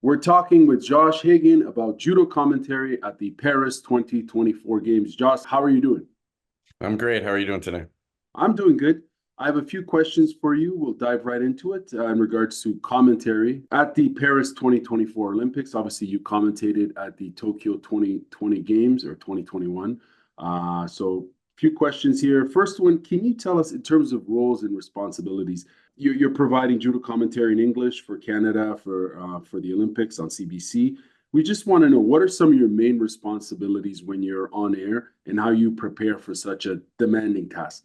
We're talking with Josh Hagen about judo commentary at the Paris 2024 Games. Josh, how are you doing? I'm great. How are you doing today? I'm doing good. I have a few questions for you. We'll dive right into it in regards to commentary at the Paris 2024 Olympics. Obviously, you commentated at the Tokyo 2020 Games or 2021. So, a few questions here. First one, can you tell us in terms of roles and responsibilities? You're providing judo commentary in English for Canada for the Olympics on CBC. We just want to know what are some of your main responsibilities when you're on air and how you prepare for such a demanding task.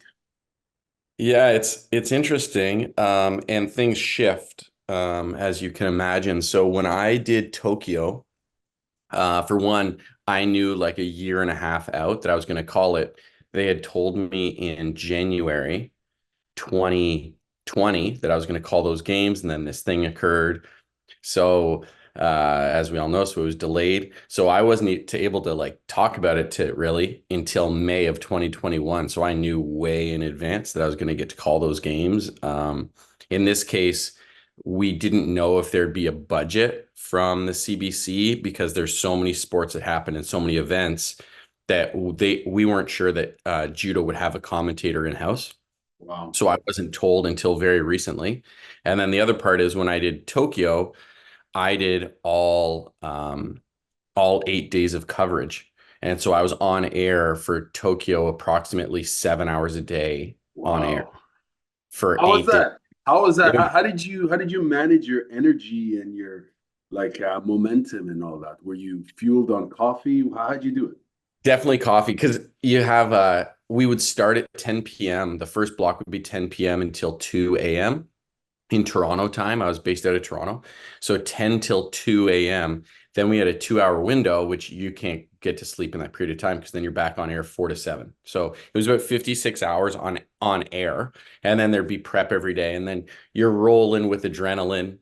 Yeah, it's interesting, and things shift, as you can imagine. So when I did Tokyo, for one, I knew like a year and a half out that I was going to call it. They had told me in January 2020 that I was going to call those games, and then this thing occurred. So, as we all know, so it was delayed. So I wasn't able to like talk about it to really until May of 2021. So I knew way in advance that I was going to get to call those games. In this case, we didn't know if there'd be a budget from the CBC because there's so many sports that happen and so many events that we weren't sure that judo would have a commentator in house. Wow. So I wasn't told until very recently. And then the other part is when I did Tokyo. I did all 8 days of coverage. And so I was on air for Tokyo approximately 7 hours a day on air Wow. for How was 8 days. that? How was that? It was How did you manage your energy and your momentum and all that? Were you fueled on coffee? How'd you do it? definitely coffee because you have we would start at 10 p.m. The first block would be 10 p.m. until 2 a.m. in Toronto time. I was based out of Toronto. So 10 till 2 a.m. Then we had a 2 hour window, which you can't get to sleep in that period of time because then you're back on air 4 to 7. So it was about 56 hours on air. And then there'd be prep every day. And then you're rolling with adrenaline.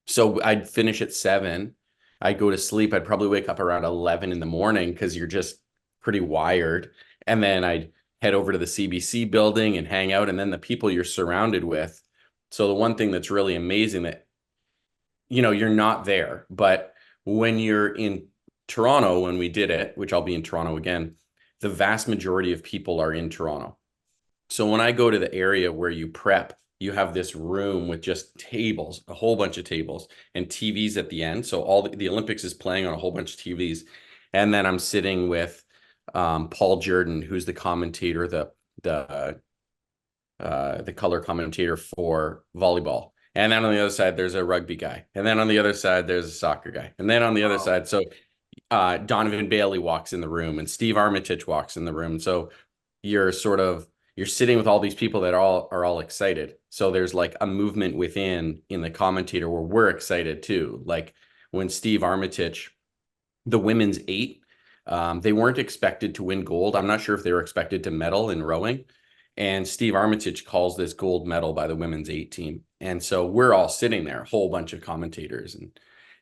So I'd finish at 7. I'd go to sleep. I'd probably wake up around 11 in the morning because you're just pretty wired. And then I'd head over to the CBC building and hang out. And then the people you're surrounded with. So the one thing that's really amazing that, you're not there, but when you're in Toronto, when we did it, which I'll be in Toronto again, the vast majority of people are in Toronto. So when I go to the area where you prep, you have this room with just tables, a whole bunch of tables and TVs at the end. So all the Olympics is playing on a whole bunch of TVs. And then I'm sitting with Paul Jordan, who's the commentator, the color commentator for volleyball. And then on the other side, there's a rugby guy. And then on the other side, there's a soccer guy. And then on the other Wow. side, so Donovan Bailey walks in the room and Steve Armitage walks in the room. So you're sort of you're sitting with all these people that are all excited. So there's like a movement within in the commentator where we're excited too. Like when Steve Armitage, the women's eight, they weren't expected to win gold. I'm not sure if they were expected to medal in rowing. And Steve Armitage calls this gold medal by the women's eight team. And so we're all sitting there, a whole bunch of commentators.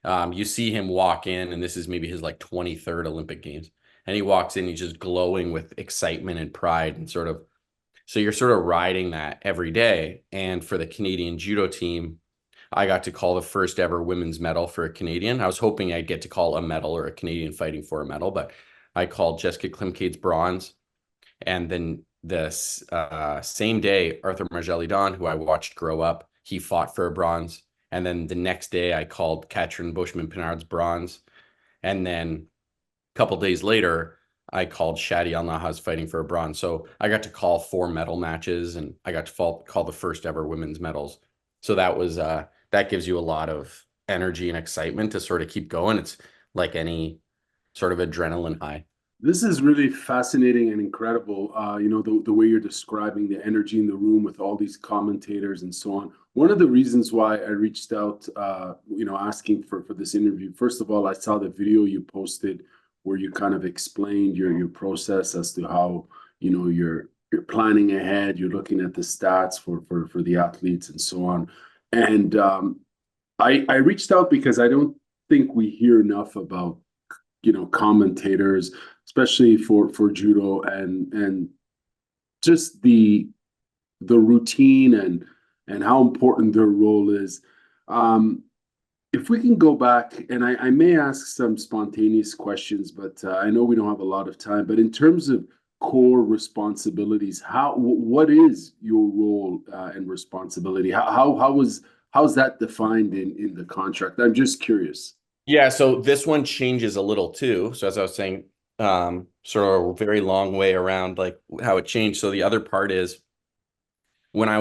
And you see him walk in, and this is maybe his like 23rd Olympic Games. And he walks in, he's just glowing with excitement and pride and sort of, so you're sort of riding that every day. And for the Canadian Judo team, I got to call the first ever women's medal for a Canadian. I was hoping I'd get to call a medal or a Canadian fighting for a medal, but I called Jessica Klimkate's bronze. And then this same day, Arthur Margelli-Don, who I watched grow up, he fought for a bronze. And then the next day, I called Katrin Bushman-Pinard's bronze. And then a couple days later, I called Shadi Al-Naha's fighting for a bronze. So I got to call 4 medal matches, and I got to call the first ever women's medals. So that gives you a lot of energy and excitement to sort of keep going. It's like any sort of adrenaline high. This is really fascinating and incredible. The way you're describing the energy in the room with all these commentators and so on. One of the reasons why I reached out, asking for this interview. First of all, I saw the video you posted where you kind of explained your process as to how, you're planning ahead, you're looking at the stats for the athletes and so on. And I reached out because I don't think we hear enough about commentators, especially for judo and just the routine and how important their role is. Um, If we can go back, and I may ask some spontaneous questions, but I know we don't have a lot of time. But in terms of core responsibilities, what is your role and responsibility? How's that defined in the contract? I'm just curious. Yeah, so this one changes a little too. So as I was saying, sort of a very long way around like how it changed. So the other part is when I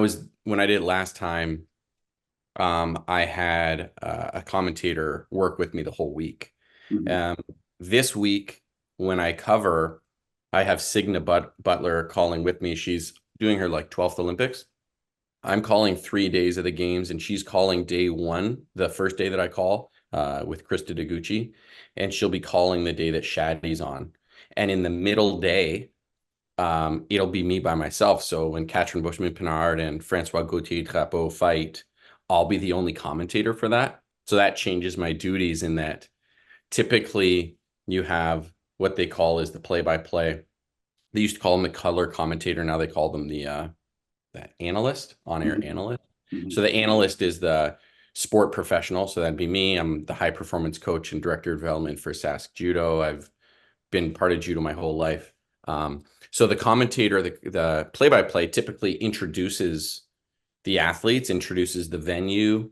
did it last time, I had a commentator work with me the whole week. Mhm. Um, this week, when I cover, I have Signa Butler calling with me. She's doing her like 12th Olympics. I'm calling 3 days of the games, and she's calling day one, the first day that I call with Krista Deguchi, and she'll be calling the day that Shadi's on. And in the middle day, it'll be me by myself. So when Katrin Bushman-Pinard and Francois Gauthier-Trapeau fight, I'll be the only commentator for that. So that changes my duties in that typically you have what they call is the play-by-play. They used to call them the color commentator. Now they call them the analyst, on-air Mhm. analyst. So Mhm. the analyst is the sport professional. So that'd be me. I'm the high performance coach and director of development for Sask Judo. I've been part of judo my whole life. So the commentator, the play-by-play typically introduces the athletes, introduces the venue,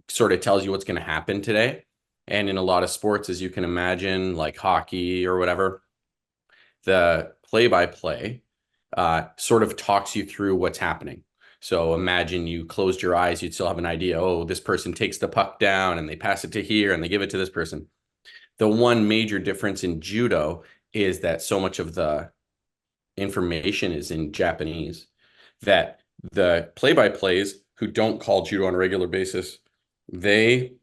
sort of tells you what's going to happen today. And in a lot of sports, as you can imagine, like hockey or whatever, the play-by-play sort of talks you through what's happening. So imagine you closed your eyes, you'd still have an idea. Oh, this person takes the puck down and they pass it to here and they give it to this person. The one major difference in judo is that so much of the information is in Japanese that the play-by-plays who don't call judo on a regular basis, they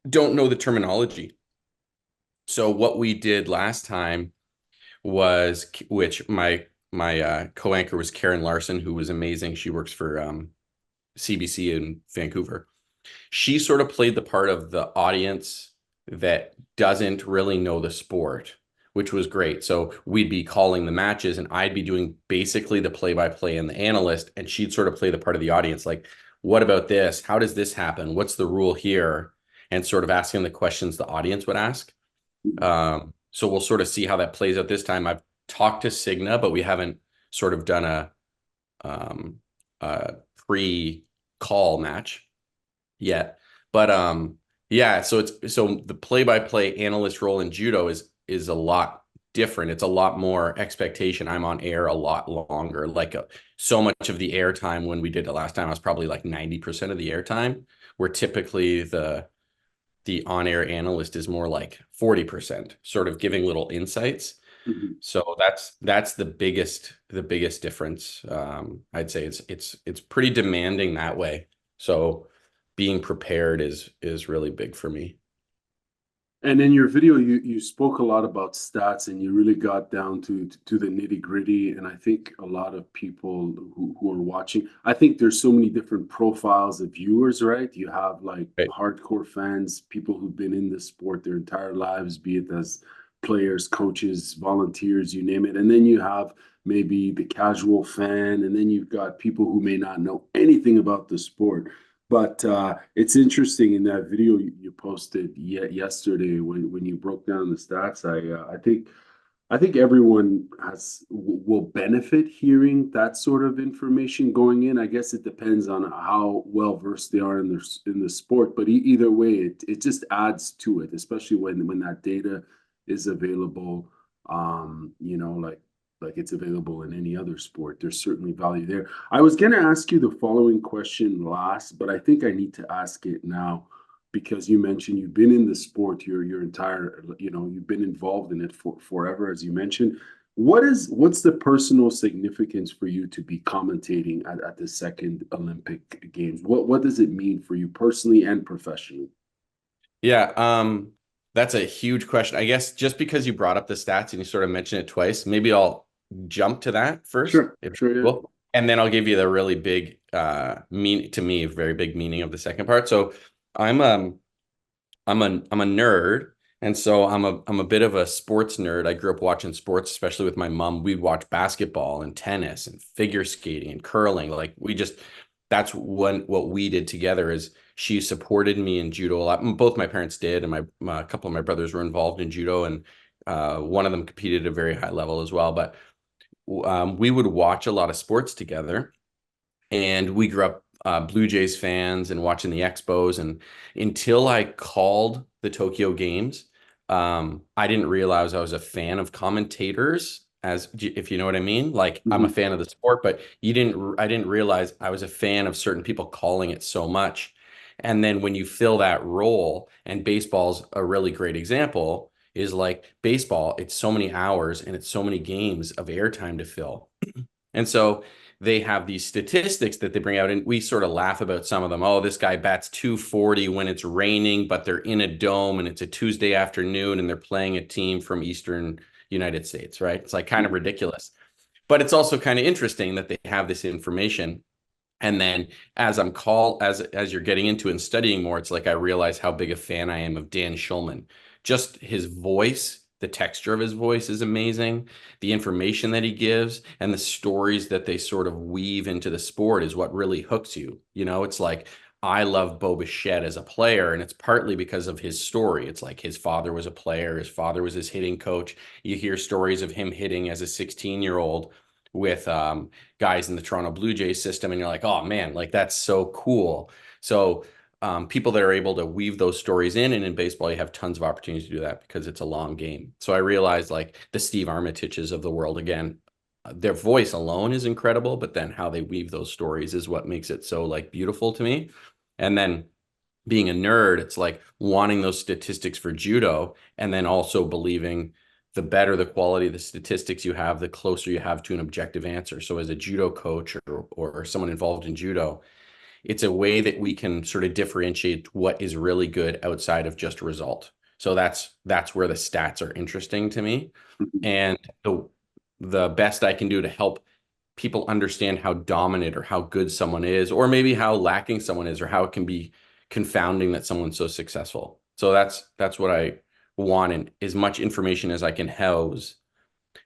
don't know the terminology. So what we did last time was, which my co-anchor was Karen Larson, who was amazing. She works for CBC in Vancouver. She sort of played the part of the audience that doesn't really know the sport, which was great. So we'd be calling the matches and I'd be doing basically the play-by-play and the analyst, and she'd sort of play the part of the audience, like, what about this? How does this happen? What's the rule here? And sort of asking the questions the audience would ask. So we'll sort of see how that plays out this time. I've talked to Signa, but we haven't sort of done um, a pre-call match yet. But yeah, so the play-by-play analyst role in judo is a lot different. It's a lot more expectation. I'm on air a lot longer. Like so much of the air time when we did it last time, I was probably like 90% of the air time, where typically the on-air analyst is more like 40%, sort of giving little insights. Mhm. So that's the biggest difference. I'd say it's pretty demanding that way. So being prepared is really big for me. And in your video, you spoke a lot about stats, and you really got down to the nitty gritty. And I think a lot of people who are watching, I think there's so many different profiles of viewers, right? You have like Right. hardcore fans, people who've been in the sport their entire lives, be it as players, coaches, volunteers, you name it. And then you have maybe the casual fan, and then you've got people who may not know anything about the sport. But it's interesting in that video you posted yesterday when you broke down the stats. I think everyone will benefit hearing that sort of information going in. I guess it depends on how well versed they are in the sport. But either way, it just adds to it, especially when that data is available. Like it's available in any other sport. There's certainly value there. I was going to ask you the following question last, but I think I need to ask it now because you mentioned you've been in the sport your entire, you've been involved in it for forever, as you mentioned. What's the personal significance for you to be commentating at the second Olympic Games? What does it mean for you personally and professionally? Yeah, that's a huge question. I guess just because you brought up the stats and you sort of mentioned it twice, maybe I'll jump to that first, Sure, if sure, yeah. well, and then I'll give you the really big mean to me, very big meaning of the second part. So I'm I'm a nerd, and so I'm a bit of a sports nerd. I grew up watching sports, especially with my mom. We'd watch basketball and tennis and figure skating and curling. Like we just that's what we did together is she supported me in judo a lot. Both my parents did, and a couple of my brothers were involved in judo, and one of them competed at a very high level as well. But we would watch a lot of sports together, and we grew up Blue Jays fans and watching the Expos. And until I called the Tokyo Games, I didn't realize I was a fan of commentators, as if you know what I mean. Like I'm a Mhm. fan of the sport, but I didn't realize I was a fan of certain people calling it so much. And then when you fill that role, and baseball's a really great example, is like baseball, it's so many hours and it's so many games of airtime to fill. And so they have these statistics that they bring out, and we sort of laugh about some of them. Oh, this guy bats 240 when it's raining, but they're in a dome and it's a Tuesday afternoon and they're playing a team from Eastern United States, right? It's like kind of ridiculous. But it's also kind of interesting that they have this information. And then as you're getting into it and studying more, it's like I realize how big a fan I am of Dan Schulman. Just his voice, the texture of his voice is amazing. The information that he gives and the stories that they sort of weave into the sport is what really hooks you. It's like I love Bo Bichette as a player, and it's partly because of his story. It's like his father was a player, his father was his hitting coach. You hear stories of him hitting as a 16-year-old with guys in the Toronto Blue Jays system, and you're like, oh man, like that's so cool. So people that are able to weave those stories in, and in baseball, you have tons of opportunities to do that because it's a long game. So I realized like the Steve Armitages of the world again, their voice alone is incredible, but then how they weave those stories is what makes it so like beautiful to me. And then being a nerd, it's like wanting those statistics for judo, and then also believing the better the quality of the statistics you have, the closer you have to an objective answer. So as a judo coach or someone involved in judo, it's a way that we can sort of differentiate what is really good outside of just result. So that's where the stats are interesting to me. Mhm. And the best I can do to help people understand how dominant or how good someone is, or maybe how lacking someone is, or how it can be confounding that someone's so successful. So that's what I want, and as much information as I can house,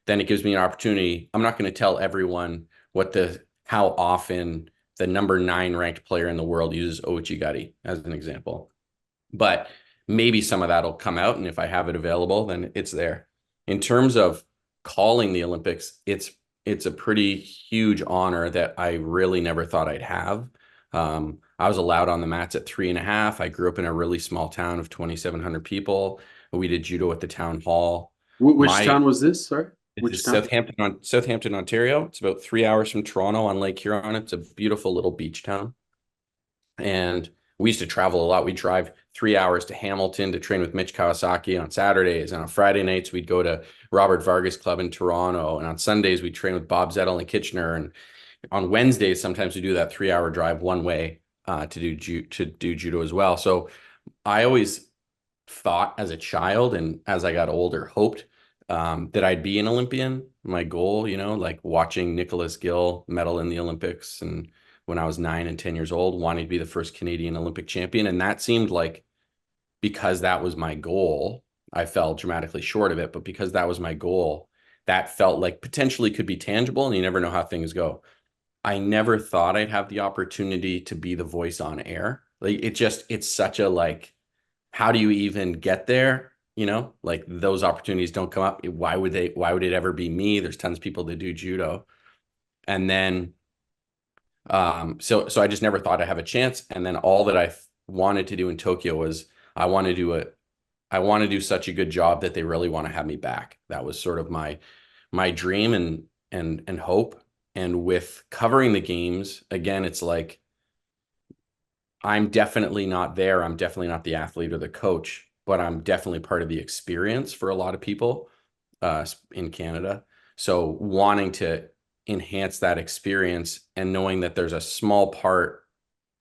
then it gives me an opportunity. I'm not going to tell everyone how often the number 9 ranked player in the world uses Ouchigari as an example, but maybe some of that'll come out, and if I have it available, then it's there. In terms of calling the Olympics, it's a pretty huge honor that I really never thought I'd have. I was allowed on the mats at 3.5. I grew up in a really small town of 2,700 people. We did judo at the town hall. Which My town was this? Sorry, This which is town? Southampton, Ontario. It's about 3 hours from Toronto on Lake Huron. It's a beautiful little beach town. And we used to travel a lot. We'd drive 3 hours to Hamilton to train with Mitch Kawasaki on Saturdays. And on Friday nights, we'd go to Robert Vargas Club in Toronto. And on Sundays, we'd train with Bob Zettel in Kitchener. And on Wednesdays, sometimes we do that 3 hour drive one way to do judo as well. So I always thought as a child, and as I got older, hoped that I'd be an Olympian. My goal, like watching Nicholas Gill medal in the Olympics, and when I was 9 and 10 years old, wanting to be the first Canadian Olympic champion. And that seemed like, because that was my goal, I fell dramatically short of it. But because that was my goal, that felt like potentially could be tangible, and you never know how things go. I never thought I'd have the opportunity to be the voice on air. Like it's such a like, how do you even get there? Like those opportunities don't come up. Why would it ever be me? There's tons of people that do judo. And then so I just never thought I'd have a chance. And then all that I wanted to do in Tokyo was I want to do it. I want to do such a good job that they really want to have me back. That was sort of my dream and hope. And with covering the games, again, it's like I'm definitely not there. I'm definitely not the athlete or the coach, but I'm definitely part of the experience for a lot of people in Canada. So wanting to enhance that experience and knowing that there's a small part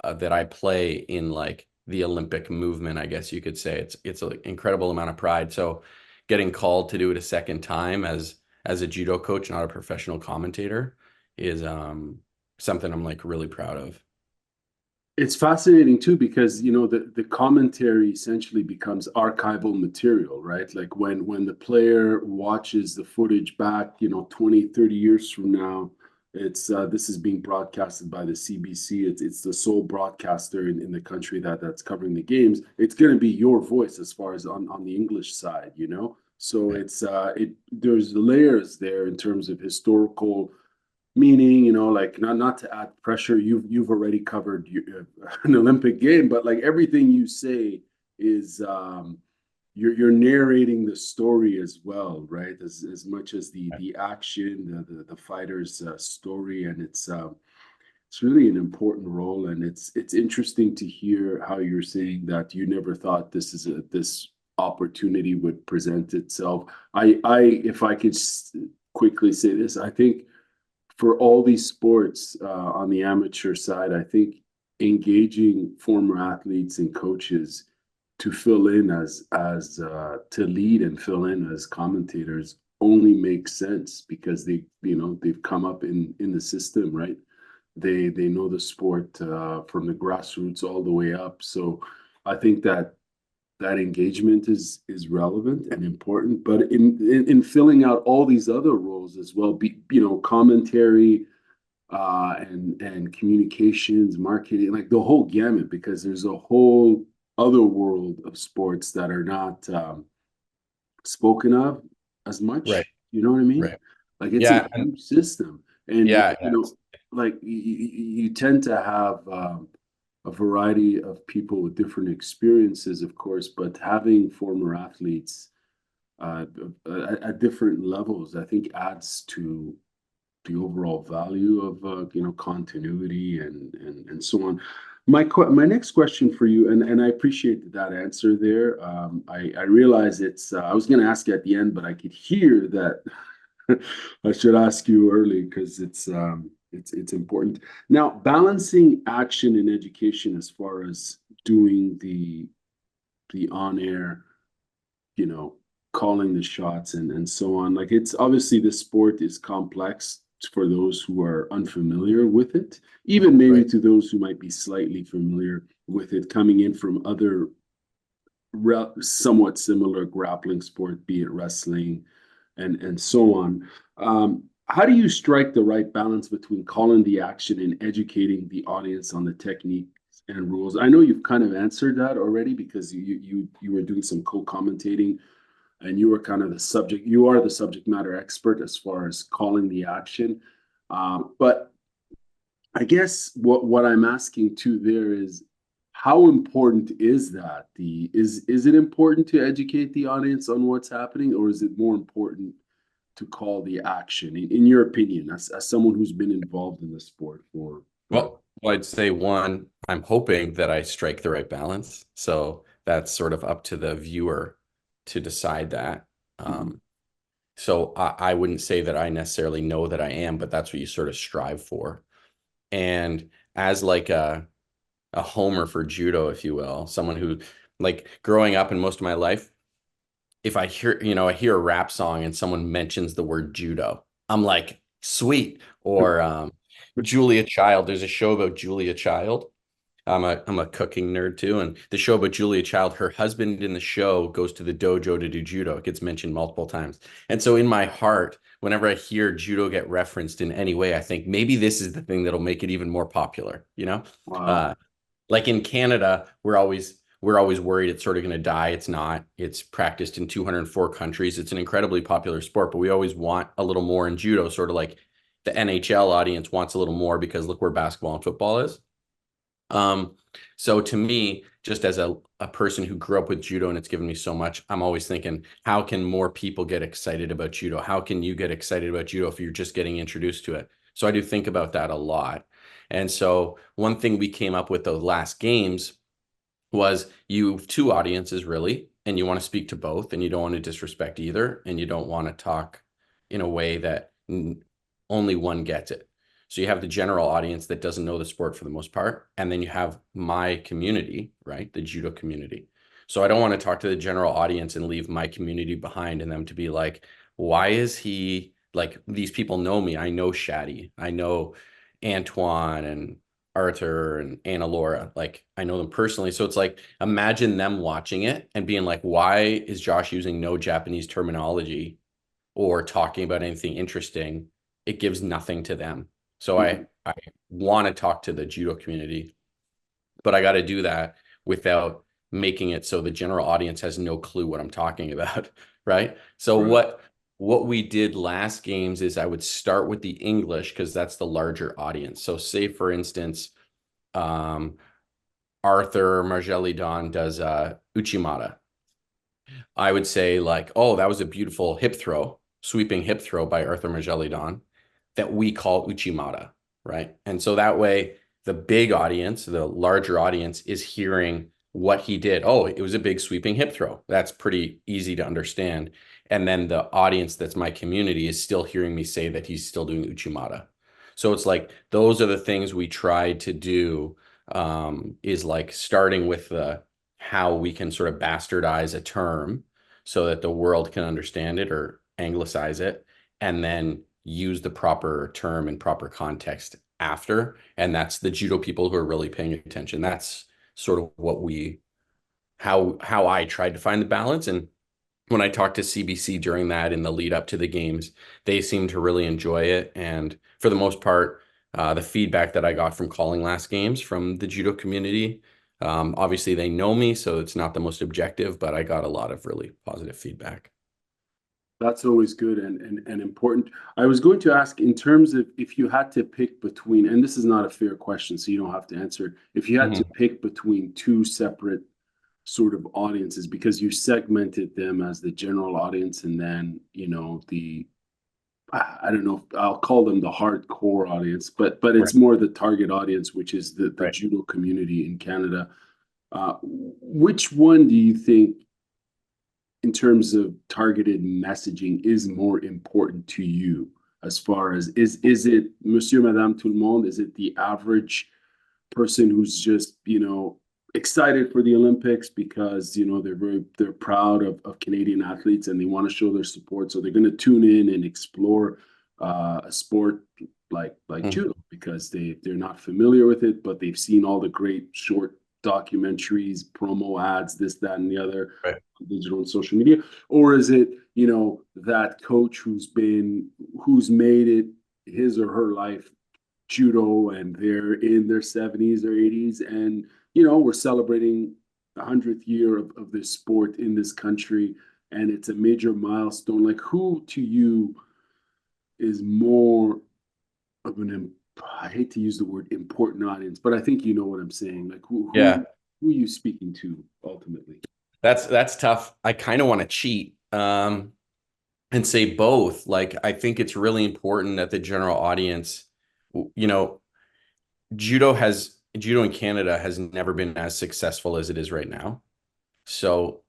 that I play in like the Olympic movement, I guess you could say, it's an incredible amount of pride. So getting called to do it a second time as a judo coach, not a professional commentator, is something I'm like really proud of. It's fascinating too because the commentary essentially becomes archival material, right? Like when the player watches the footage back, 20, 30 years from now, It's this is being broadcasted by the CBC. It's the sole broadcaster in the country that's covering the games. It's going to be your voice as far as on the English side, you know. So Yeah. it's there's layers there in terms of historical meaning, you know, like not to add pressure. You've already covered an Olympic game, but like everything you say is you're narrating the story as well, right? As much as the action, the fighter's story, and it's really an important role. And it's interesting to hear how you're saying that you never thought this opportunity would present itself. I if I could quickly say this, I think for all these sports on the amateur side, I think engaging former athletes and coaches to fill in as to lead and fill in as commentators only makes sense because they've come up in the system, right? They know the sport from the grassroots all the way up. So I think that engagement is relevant and important, but in filling out all these other roles as well, commentary and communications, marketing, like the whole gamut, because there's a whole other world of sports that are not spoken of as Right. much. You know what I mean? Right. Like it's a Yeah. And huge system, and yeah. you know, like you tend to have a variety of people with different experiences, of course, but having former athletes uh, at different levels, I think, adds to the overall value of continuity and so on. My next question for you, and I appreciate that answer there. I realize I was going to ask you at the end, but I could hear that I should ask you early because it's important. Now, balancing action and education as far as doing the on air, you know, calling the shots and so on. Like it's obviously the sport is complex for those who are unfamiliar with it, even maybe Right. to those who might be slightly familiar with it, coming in from other somewhat similar grappling sport, be it wrestling and so on. How do you strike the right balance between calling the action and educating the audience on the techniques and rules? I know you've kind of answered that already because you were doing some co-commentating and you were kind of the subject. You are the subject matter expert as far as calling the action. But I guess what I'm asking too there is how important is that? Is it important to educate the audience on what's happening, or is it more important to call the action, in your opinion, as someone who's been involved in the sport for Well, I'd say one, I'm hoping that I strike the right balance. So that's sort of up to the viewer to decide that. Mhm. Um, so I wouldn't say that I necessarily know that I am, but that's what you sort of strive for. And as like a homer for judo, if you will, someone who like growing up in most of my life, if I hear, I hear a rap song and someone mentions the word judo, I'm like, sweet. Or Julia Child. There's a show about Julia Child. I'm a cooking nerd too, and the show about Julia Child, her husband in the show goes to the dojo to do judo. It gets mentioned multiple times, and so in my heart, whenever I hear judo get referenced in any way, I think maybe this is the thing that'll make it even more popular. Wow. Uh, like in Canada, we're always worried it's sort of going to die. It's not. It's practiced in 204 countries. It's an incredibly popular sport, but we always want a little more in judo, sort of like the NHL audience wants a little more because look where basketball and football is. Um, so to me, just as a person who grew up with judo and it's given me so much, I'm always thinking, how can more people get excited about judo? How can you get excited about judo if you're just getting introduced to it? So I do think about that a lot. And so one thing we came up with the last games was you have two audiences really, and you want to speak to both, and you don't want to disrespect either, and you don't want to talk in a way that only one gets it. So you have the general audience that doesn't know the sport for the most part, and then you have my community, right? The judo community. So I don't want to talk to the general audience and leave my community behind and them to be like, why is he like these people know me? I know Shadi, I know Antoine and Arthur and Anna Laura, like I know them personally. So it's like, imagine them watching it and being like, why is Josh using no Japanese terminology or talking about anything interesting? It gives nothing to them. So I want to talk to the judo community, but I got to do that without making it so the general audience has no clue what I'm talking about, right? So Right. what we did last games is I would start with the English because that's the larger audience. So say for instance, um, Arthur Margelli Don does Uchimata. I would say like, oh, that was a beautiful hip throw, sweeping hip throw by Arthur Magellan that we call Uchimata, right? And so that way, the big audience, the larger audience, is hearing what he did. Oh, it was a big sweeping hip throw. That's pretty easy to understand. And then the audience that's my community is still hearing me say that he's still doing Uchimata. So it's like those are the things we tried to do, is like starting with the how we can sort of bastardize a term so that the world can understand it or anglicize it, and then use the proper term in proper context after. And that's the judo people who are really paying attention. That's sort of what we how I tried to find the balance. And when I talked to CBC during that in the lead up to the games, they seemed to really enjoy it. And for the most part, the feedback that I got from calling last games from the judo community, obviously they know me, so it's not the most objective, but I got a lot of really positive feedback. That's always good and important. I was going to ask in terms of if you had to pick between, and this is not a fair question, so you don't have to answer it. If you had to Mhm. pick between two separate sort of audiences, because you segmented them as the general audience and then, I don't know, if I'll call them the hardcore audience, but Right. it's more the target audience, which is the Right. judo community in Canada. Which one do you think in terms of targeted messaging is more important to you as far as is it monsieur madame tout le monde, is it the average person who's just excited for the Olympics because they're proud of Canadian athletes and they want to show their support, so they're going to tune in and explore a sport like Mhm. judo because they're not familiar with it, but they've seen all the great short documentaries, promo ads, this, that, and the other, Right. digital and social media? Or is it, that coach who's made it his or her life judo and they're in their 70s or 80s and we're celebrating the 100th year of this sport in this country and it's a major milestone. Like, who to you is more of I hate to use the word important audience, but I think you know what I'm saying. Like, Yeah, who are you speaking to ultimately? that's tough. I kind of want to cheat, and say both. Like, I think it's really important that the general audience, you know, judo in Canada has never been as successful as it is right now. So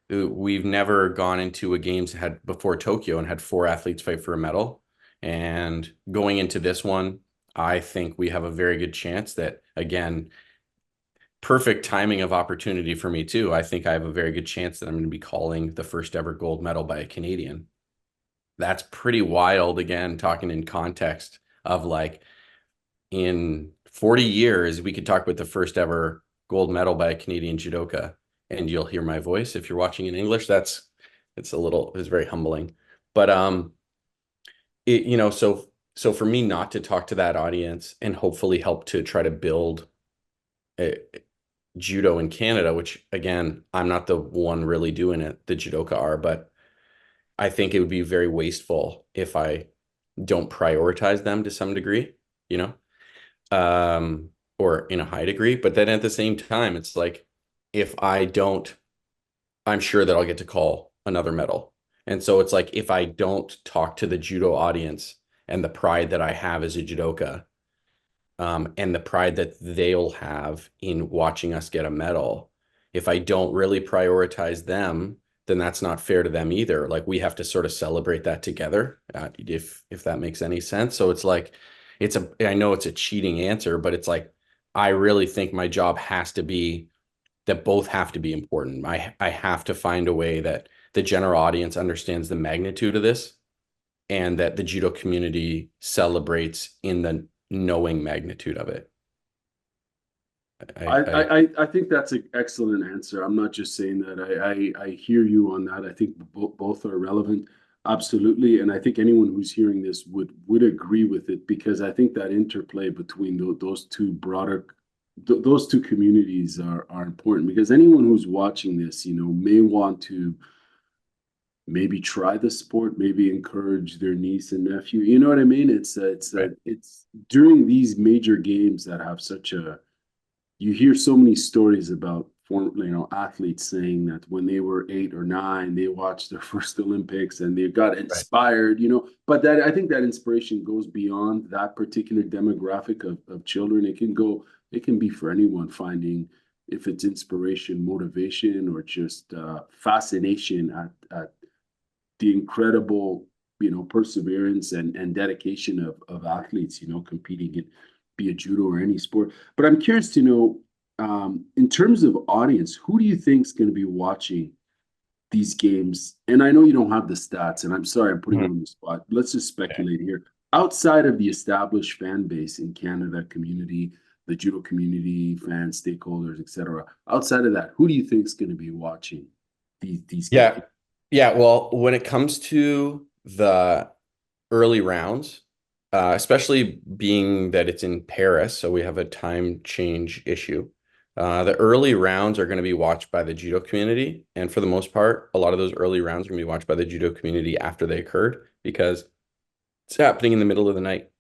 we've never gone into a games had before Tokyo and had four athletes fight for a medal. And going into this one, I think we have a very good chance that, again, perfect timing of opportunity for me too. I think I have a very good chance that I'm going to be calling the first ever gold medal by a Canadian. That's pretty wild. Again, talking in context of like in 40 years, we could talk about the first ever gold medal by a Canadian judoka, and you'll hear my voice. If you're watching in English, it's very humbling. But so for me not to talk to that audience and hopefully help to try to build a, judo in Canada, which again, I'm not the one really doing it, the judoka are, but I think it would be very wasteful if I don't prioritize them to some degree, you know, or in a high degree. But then at the same time, it's like if I don't, I'm sure that I'll get to call another medal. And so it's like if I don't talk to the judo audience and the pride that I have as a judoka, and the pride that they'll have in watching us get a medal. If I don't really prioritize them, then that's not fair to them either. Like we have to sort of celebrate that together, if that makes any sense. So it's like I know it's a cheating answer, but it's like I really think my job has to be that both have to be important. I have to find a way that the general audience understands the magnitude of this and that the judo community celebrates in the knowing magnitude of it. I, I I think that's an excellent answer. I'm not just saying that. I hear you on that. I think both are relevant. Absolutely, and I think anyone who's hearing this would agree with it because I think that interplay between those two broader those two communities are important because anyone who's watching this, may want to maybe try the sport, maybe encourage their niece and nephew. You know what I mean? Right. It's during these major games that have such a you hear so many stories about athletes saying that when they were 8 or 9 they watched their first Olympics and they got Right. inspired, but that I think that inspiration goes beyond that particular demographic of children. It can be for anyone finding if it's inspiration, motivation, or just fascination at the incredible perseverance and dedication of athletes competing in be it judo or any sport. But I'm curious to know, in terms of audience, who do you think is going to be watching these games? And I know you don't have the stats, and I'm sorry I'm putting you Mhm. on the spot. Let's just Okay. speculate here. Outside of the established fan base in Canada community, the judo community, fans, stakeholders, etc. Outside of that, who do you think is going to be watching these games? Yeah. Yeah. Well, when it comes to the early rounds, especially being that it's in Paris, so we have a time change issue. The early rounds are going to be watched by the judo community. And for the most part, a lot of those early rounds are going to be watched by the judo community after they occurred because it's happening in the middle of the night.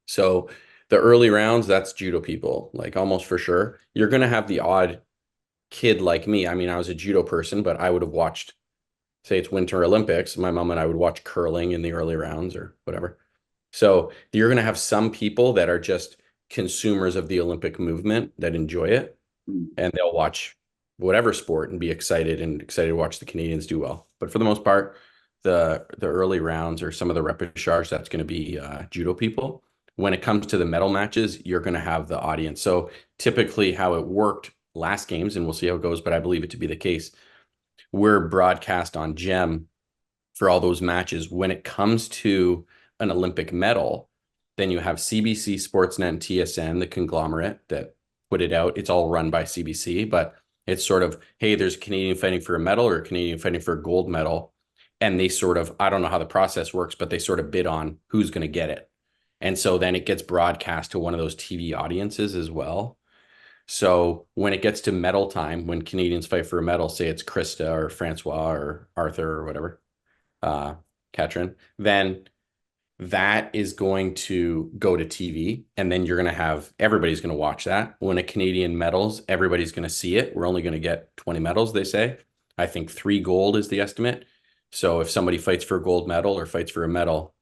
So the early rounds, that's judo people, like almost for sure. You're going to have the odd kid like me. I mean, I was a judo person, but I would have watched, say it's Winter Olympics, my mom and I would watch curling in the early rounds or whatever. So you're going to have some people that are just consumers of the Olympic movement that enjoy it, Mm. and they'll watch whatever sport and be excited to watch the Canadians do well. But for the most part, the early rounds or some of the repechage, that's going to be judo people. When it comes to the medal matches, you're going to have the audience. So typically, how it worked last games, and we'll see how it goes, but I believe it to be the case. We're broadcast on Gem for all those matches. When it comes to an Olympic medal, then you have CBC Sportsnet and TSN, the conglomerate that put it out. It's all run by CBC, but it's sort of, hey, there's a Canadian fighting for a medal or a Canadian fighting for a gold medal. And they sort of, I don't know how the process works, but they sort of bid on who's going to get it. And so then it gets broadcast to one of those TV audiences as well. So when it gets to medal time, when Canadians fight for a medal, say it's Krista or Francois or Arthur or whatever, uh, Katrin, then that is going to go to TV. And then you're going to have everybody's going to watch that. When a Canadian medals, everybody's going to see it. We're only going to get 20 medals, they say. I think 3 gold is the estimate. So if somebody fights for a gold medal or fights for a medal,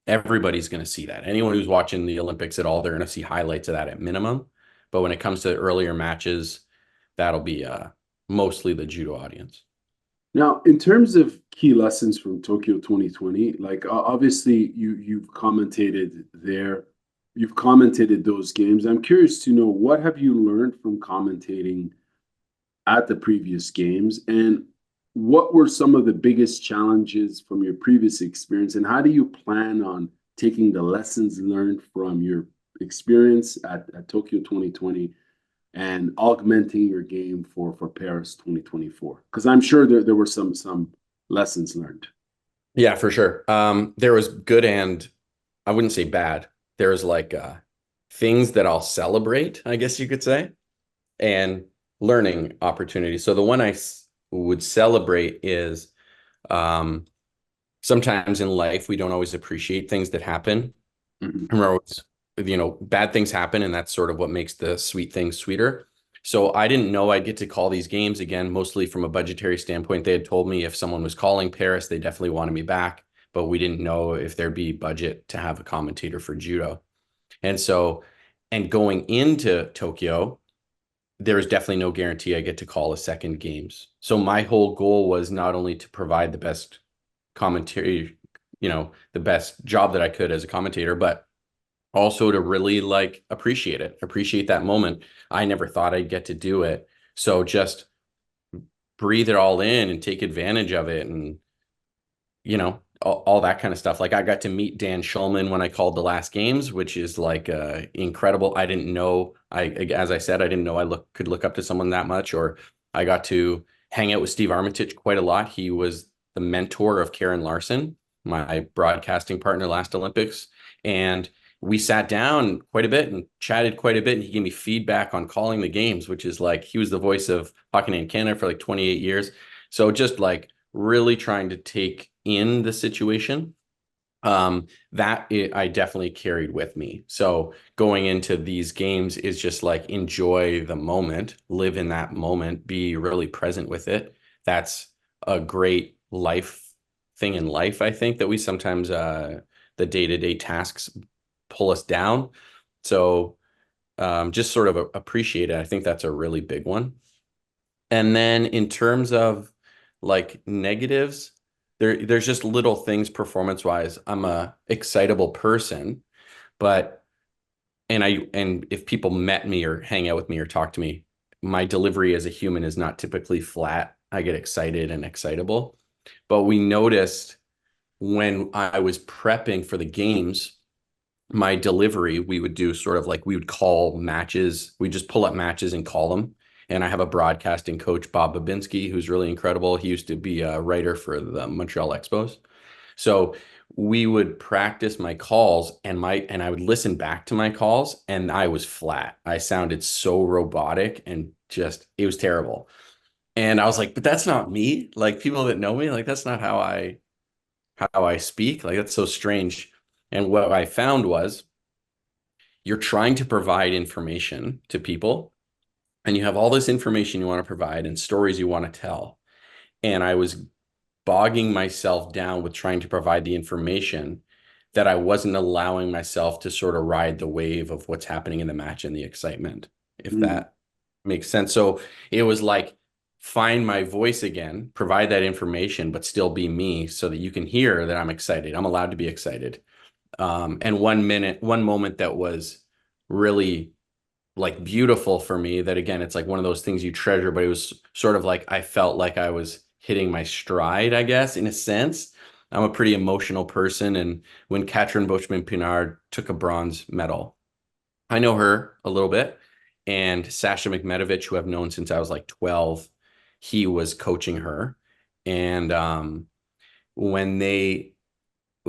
everybody's going to see that. Anyone who's watching the Olympics at all, they're going to see highlights of that at minimum. But when it comes to earlier matches, that'll be mostly the judo audience. Now, in terms of key lessons from Tokyo 2020, like obviously you've commentated there, you've commentated those games. I'm curious to know what have you learned from commentating at the previous games, and what were some of the biggest challenges from your previous experience, and how do you plan on taking the lessons learned from your experience at Tokyo 2020 and augmenting your game for Paris 2024? Because I'm sure there were some lessons learned. Yeah, for sure. There was good and I wouldn't say bad. There was like things that I'll celebrate, I guess you could say, and learning opportunities. So the one would celebrate is um, sometimes in life we don't always appreciate things that happen. Mhm. Remember, bad things happen, and that's sort of what makes the sweet things sweeter. So I didn't know I'd get to call these games again, mostly from a budgetary standpoint. They had told me if someone was calling Paris, they definitely wanted me back, but we didn't know if there'd be budget to have a commentator for judo. And so, and going into Tokyo, there is definitely no guarantee I get to call a second games. So my whole goal was not only to provide the best commentary, the best job that I could as a commentator, but also to really like appreciate that moment. I never thought I'd get to do it. So just breathe it all in and take advantage of it and, all that kind of stuff. Like I got to meet Dan Schulman when I called the last games, which is like incredible. I didn't know as I said, I didn't know could look up to someone that much, or I got to hang out with Steve Armitage quite a lot. He was the mentor of Karen Larson, my broadcasting partner last Olympics. And we sat down quite a bit and chatted quite a bit. And he gave me feedback on calling the games, which is like, he was the voice of Hockey in Canada for like 28 years. So just like really trying to take in the situation. I definitely carried with me. So going into these games is just like enjoy the moment, live in that moment, be really present with it. That's a great life thing in life, I think, that we sometimes the day-to-day tasks pull us down. So just sort of appreciate it. I think that's a really big one. And then in terms of like negatives, there's just little things performance wise. I'm a excitable person, but and if people met me or hang out with me or talk to me, my delivery as a human is not typically flat. I get excited and excitable. But we noticed when I was prepping for the games, my delivery, we would do sort of like we would call matches. We just pull up matches and call them. And I have a broadcasting coach, Bob Babinski, who's really incredible. He used to be a writer for the Montreal Expos. So we would practice my calls and I would listen back to my calls and I was flat. I sounded so robotic and just it was terrible. And I was like, but that's not me. Like people that know me, like that's not how I speak. Like that's so strange. And what I found was you're trying to provide information to people and you have all this information you want to provide and stories you want to tell. And I was bogging myself down with trying to provide the information that I wasn't allowing myself to sort of ride the wave of what's happening in the match and the excitement, if Mm. that makes sense. So it was like find my voice again, provide that information, but still be me so that you can hear that I'm excited. I'm allowed to be excited. And one moment that was really like beautiful for me that again, it's like one of those things you treasure, but it was sort of like I felt like I was hitting my stride, I guess, in a sense. I'm a pretty emotional person. And when Katrin Bushman Pinard took a bronze medal, I know her a little bit. And Sasha McMedovich, who I've known since I was like 12, he was coaching her. And when they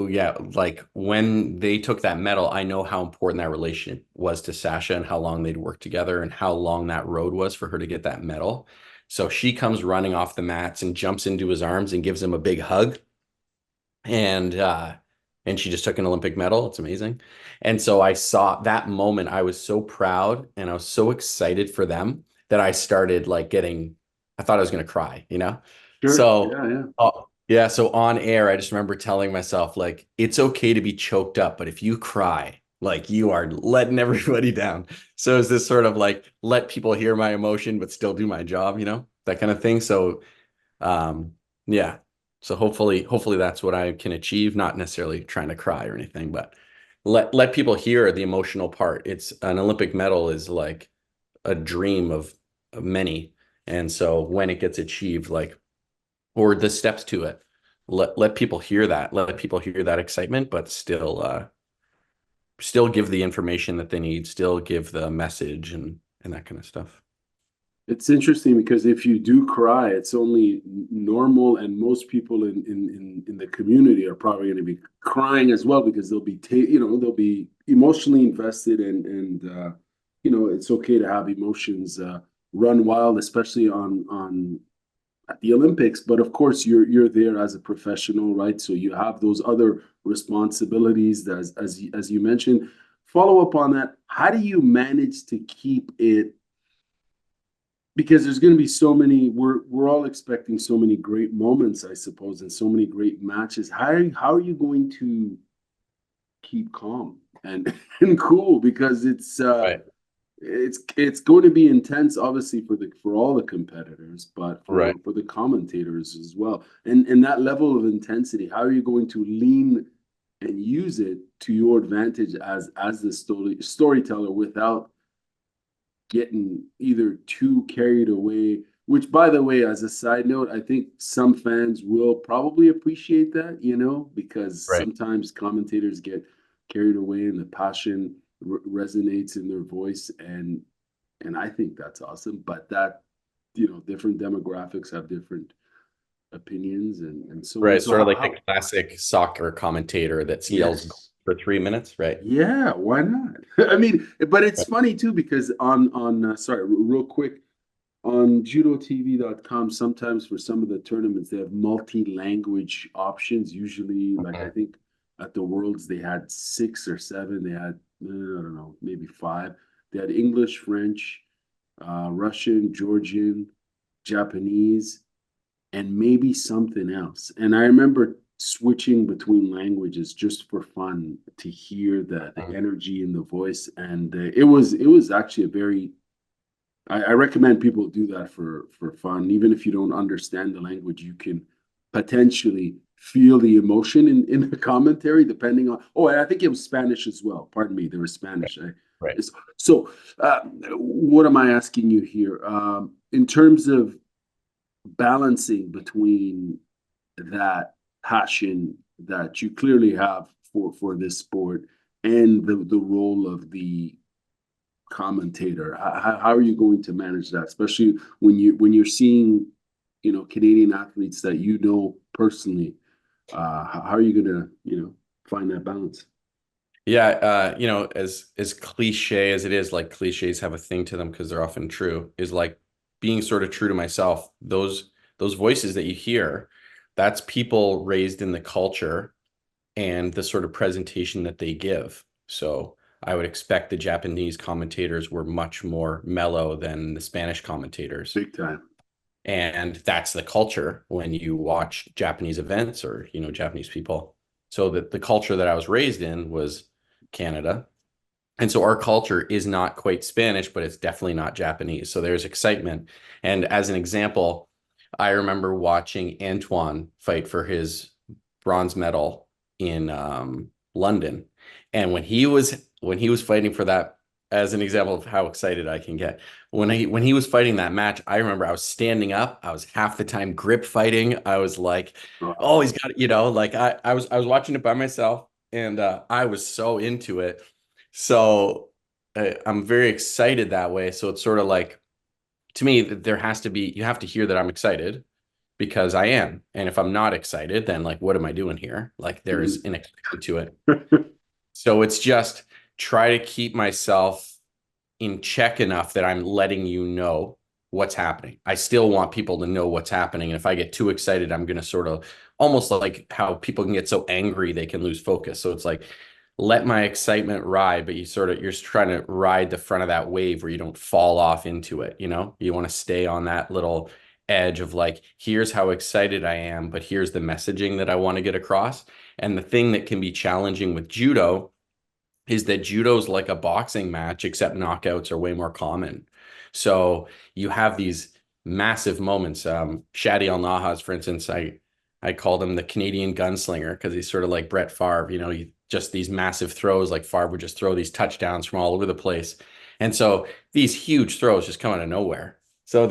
yeah, like when they took that medal, I know how important that relationship was to Sasha and how long they'd worked together and how long that road was for her to get that medal. So she comes running off the mats and jumps into his arms and gives him a big hug. And she just took an Olympic medal. It's amazing. And so I saw that moment. I was so proud and I was so excited for them that I started like getting, I thought I was going to cry, you know? Sure. So, Yeah, yeah. yeah. So on air, I just remember telling myself, like, it's okay to be choked up, but if you cry, like you are letting everybody down. So it's this sort of like, let people hear my emotion, but still do my job, you know, that kind of thing. So, um, yeah. So hopefully that's what I can achieve, not necessarily trying to cry or anything, but let people hear the emotional part. It's an Olympic medal is like a dream of many. And so when it gets achieved, like, or the steps to it, let people hear that, let people hear that excitement, but still give the information that they need, still give the message and that kind of stuff. It's interesting because if you do cry, it's only normal, and most people in the community are probably going to be crying as well because they'll be they'll be emotionally invested, and it's okay to have emotions run wild, especially on at the Olympics. But of course, you're there as a professional, right? So you have those other responsibilities as you mentioned. Follow up on that. How do you manage to keep it? Because there's going to be so many, we're all expecting so many great moments, I suppose, and so many great matches. How are you going to keep calm and and cool? Because Right. it's going to be intense, obviously, for all the competitors, but Right. for the commentators as well. And that level of intensity, how are you going to lean and use it to your advantage as the storyteller without getting either too carried away, which, by the way, as a side note, I think some fans will probably appreciate that, because Right. sometimes commentators get carried away and the passion resonates in their voice, and I think that's awesome. But that, different demographics have different opinions and so on. Right. So Sort of like the classic soccer commentator that yells yes. for 3 minutes, right? Yeah, why not? I mean, but it's Right. funny too because on sorry, real quick, on judotv.com, sometimes for some of the tournaments they have multi-language options. Usually, like I Mhm. think at the Worlds they had six or seven. They had I don't know, maybe five. They had English, French, Russian, Georgian, Japanese, and maybe something else. And I remember switching between languages just for fun to hear the Mhm. energy in the voice, and it was actually a very I recommend people do that for fun. Even if you don't understand the language, you can potentially feel the emotion in the commentary, depending on. Oh, and I think it was Spanish as well. Pardon me, there was Spanish. Right. So, what am I asking you here? In terms of balancing between that passion that you clearly have for this sport and the role of the commentator, how are you going to manage that, especially when you're seeing Canadian athletes that personally, how are you going to find that balance? Yeah, as cliche as it is, like cliches have a thing to them because they're often true, is like being sort of true to myself. Those voices that you hear, that's people raised in the culture and the sort of presentation that they give. So I would expect the Japanese commentators were much more mellow than the Spanish commentators. Big time. And that's the culture when you watch Japanese events or, Japanese people. So that the culture that I was raised in was Canada. And so our culture is not quite Spanish, but it's definitely not Japanese. So there's excitement. And as an example, I remember watching Antoine fight for his bronze medal in London. And when he was fighting for that, as an example of how excited I can get, when he was fighting that match, I remember I was standing up. I was half the time grip fighting. I was like, oh, he's got it, like I was watching it by myself and I was so into it. So I'm very excited that way. So it's sort of like, to me, you have to hear that I'm excited because I am. And if I'm not excited, then like, what am I doing here? Like there's an excitement to it. So it's just try to keep myself in check enough that I'm letting you know what's happening. I still want people to know what's happening. And if I get too excited, I'm going to sort of almost like how people can get so angry they can lose focus. So it's like, let my excitement ride, but you're just trying to ride the front of that wave where you don't fall off into it. You want to stay on that little edge of like, here's how excited I am, but here's the messaging that I want to get across. And the thing that can be challenging with judo is that judo's like a boxing match, except knockouts are way more common. So you have these massive moments. Shadi Al Nahas, for instance, I called him the Canadian gunslinger because he's sort of like Brett Favre. Just these massive throws, like Favre would just throw these touchdowns from all over the place. And so these huge throws just come out of nowhere. So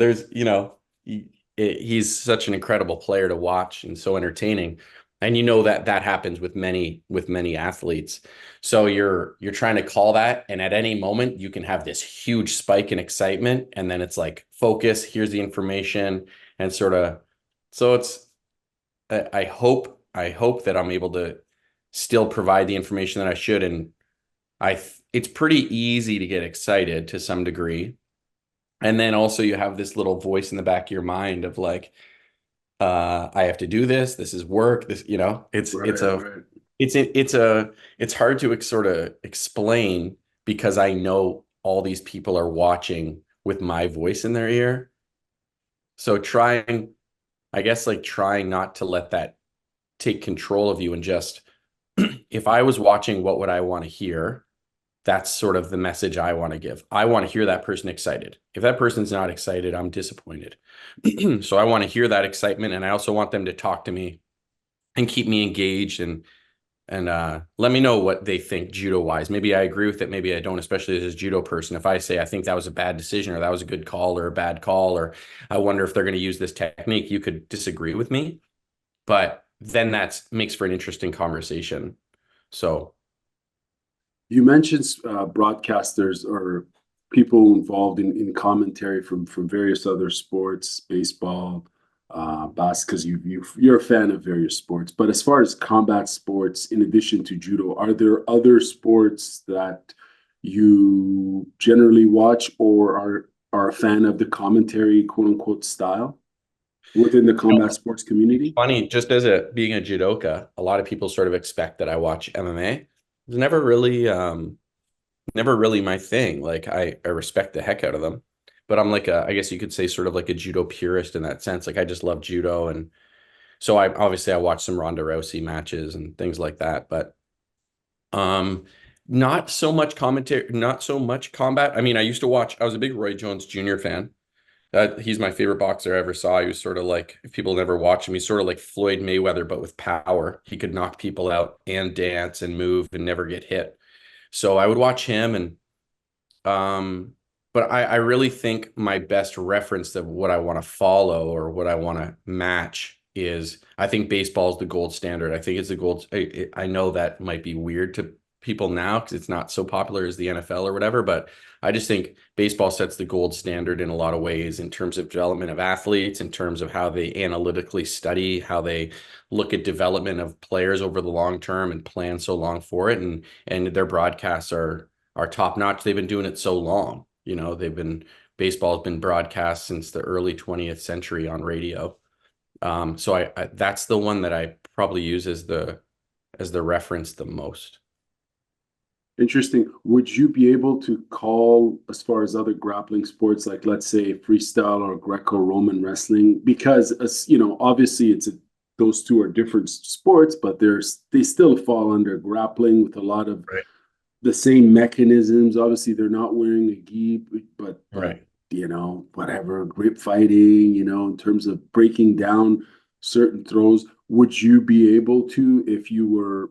he's such an incredible player to watch and so entertaining. And that happens with many athletes. So you're trying to call that, and at any moment you can have this huge spike in excitement, and then it's like focus. Here's the information, and sort of. So I hope that I'm able to still provide the information that I should, and it's pretty easy to get excited to some degree, and then also you have this little voice in the back of your mind of like, I have to do this. This is work. It's Right, a right. it's hard to sort of explain because I know all these people are watching with my voice in their ear. So I guess like trying not to let that take control of you and just, if I was watching, what would I want to hear? That's sort of the message I want to give. I want to hear that person excited. If that person's not excited, I'm disappointed. So I want to hear that excitement, and I also want them to talk to me and keep me engaged and let me know what they think judo wise. Maybe I agree with it, maybe I don't, especially as a judo person. If I say I think that was a bad decision or that was a good call or a bad call, or I wonder if they're going to use this technique, you could disagree with me, but then that makes for an interesting conversation. So You mentioned broadcasters or people involved in commentary from various other sports, baseball, because you're a fan of various sports. But as far as combat sports, in addition to judo, are there other sports that you generally watch or are a fan of the commentary, quote unquote, style within the combat sports It's community? funny, just as being a judoka, a lot of people sort of expect that I watch MMA. It's never really my thing. Like I respect the heck out of them, but I'm like I guess you could say sort of like a judo purist in that sense. Like I just love judo, and so I watch some Ronda Rousey matches and things like that, but um not so much commentary, not so much combat. I mean, I was a big Roy Jones Jr. fan. He's my favorite boxer I ever saw. He was sort of like, if people never watch him, he's sort of like Floyd Mayweather, but with power. He could knock people out and dance and move and never get hit. So I would watch him, and but I really think my best reference of what I want to follow or what I want to match is, I think baseball is the gold standard. I think it's the gold. I know that might be weird to people now because it's not so popular as the NFL or whatever, but I just think baseball sets the gold standard in a lot of ways in terms of development of athletes, in terms of how they analytically study, how they look at development of players over the long term and plan so long for it. And their broadcasts are top notch. They've been doing it so long. You know, baseball has been broadcast since the early 20th century on radio. So I that's the one that I probably use as the reference the most. Interesting. Would you be able to call, as far as other grappling sports, like let's say freestyle or Greco-Roman wrestling? Because as you know, obviously those two are different sports, but they still fall under grappling with a lot of Right. the same mechanisms. Obviously, they're not wearing a gi, but Right. whatever, grip fighting, in terms of breaking down certain throws. Would you be able to, if you were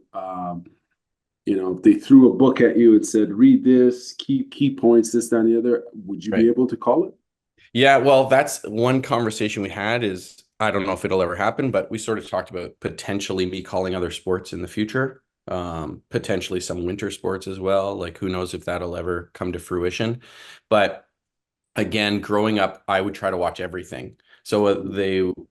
if they threw a book at you and said, read this, key points, this, that, and the other, would you be Right. able to call it? Yeah, well, that's one conversation we had is, I don't know if it'll ever happen, but we sort of talked about potentially me calling other sports in the future, potentially some winter sports as well. Like who knows if that'll ever come to fruition. But again, growing up, I would try to watch everything. So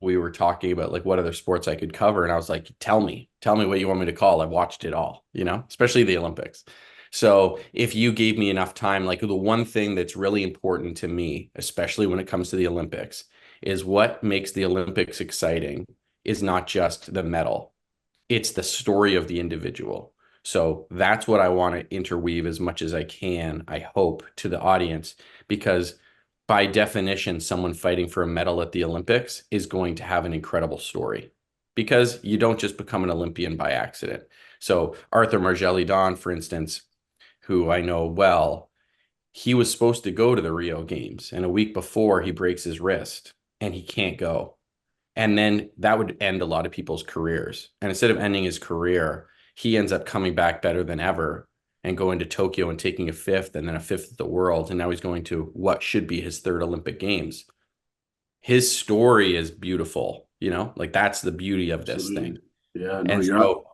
we were talking about like what other sports I could cover, and I was like, tell me what you want me to call. I've watched it all, especially the Olympics. So if you gave me enough time, like the one thing that's really important to me, especially when it comes to the Olympics, is what makes the Olympics exciting is not just the medal, it's the story of the individual. So that's what I want to interweave as much as I can, I hope, to the audience, because by definition, someone fighting for a medal at the Olympics is going to have an incredible story, because you don't just become an Olympian by accident. So Arthur Margelli-Don, for instance, who I know well, he was supposed to go to the Rio Games, and a week before he breaks his wrist and he can't go. And then that would end a lot of people's careers. And instead of ending his career, he ends up coming back better than ever and going to Tokyo and taking a fifth and then a fifth of the world. And now he's going to what should be his third Olympic Games. His story is beautiful, like that's the beauty of this thing. Absolutely. Yeah, no, And you're up.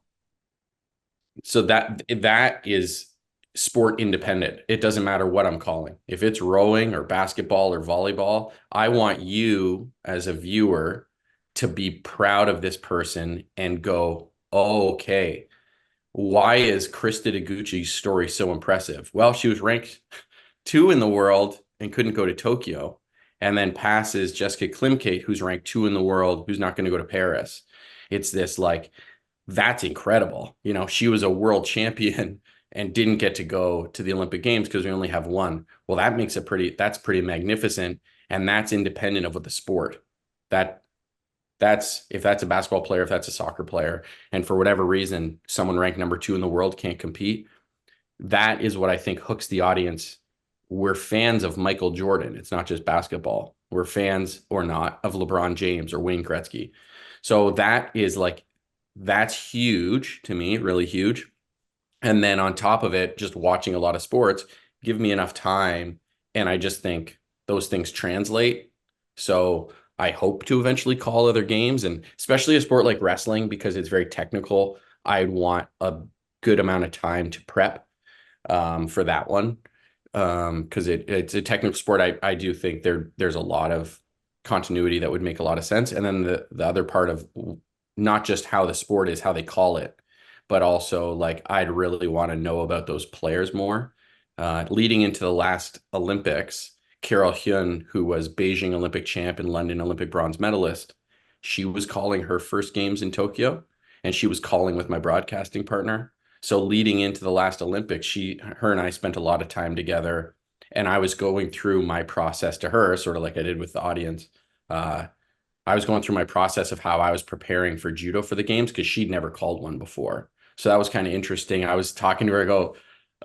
so that is sport independent. It doesn't matter what I'm calling. If it's rowing or basketball or volleyball, I want you as a viewer to be proud of this person and go, oh, okay, why is Krista Taguchi's story so impressive? Well, she was ranked 2 in the world and couldn't go to Tokyo, and then passes Jessica Klimkate, who's ranked 2 in the world, who's not going to go to Paris. It's this like, that's incredible. She was a world champion and didn't get to go to the Olympic Games because we only have one. Well, that's pretty magnificent. And that's independent of what the sport. That that's if that's a basketball player, if that's a soccer player, and for whatever reason, someone ranked number 2 in the world can't compete. That is what I think hooks the audience. We're fans of Michael Jordan. It's not just basketball. We're fans or not of LeBron James or Wayne Gretzky. So that's huge to me, really huge. And then on top of it, just watching a lot of sports, give me enough time. And I just think those things translate. So I hope to eventually call other games, and especially a sport like wrestling, because it's very technical. I'd want a good amount of time to prep for that one. Because it's a technical sport. I do think there's a lot of continuity that would make a lot of sense. And then the other part of not just how the sport is, how they call it, but also like I'd really want to know about those players more. Leading into the last Olympics, Carol Hyun, who was Beijing Olympic champ and London Olympic bronze medalist, she was calling her first games in Tokyo, and she was calling with my broadcasting partner. So leading into the last Olympics, her and I spent a lot of time together, and I was going through my process to her, sort of like I did with the audience. I was going through my process of how I was preparing for judo for the games because she'd never called one before. So that was kind of interesting. I was talking to her, I go,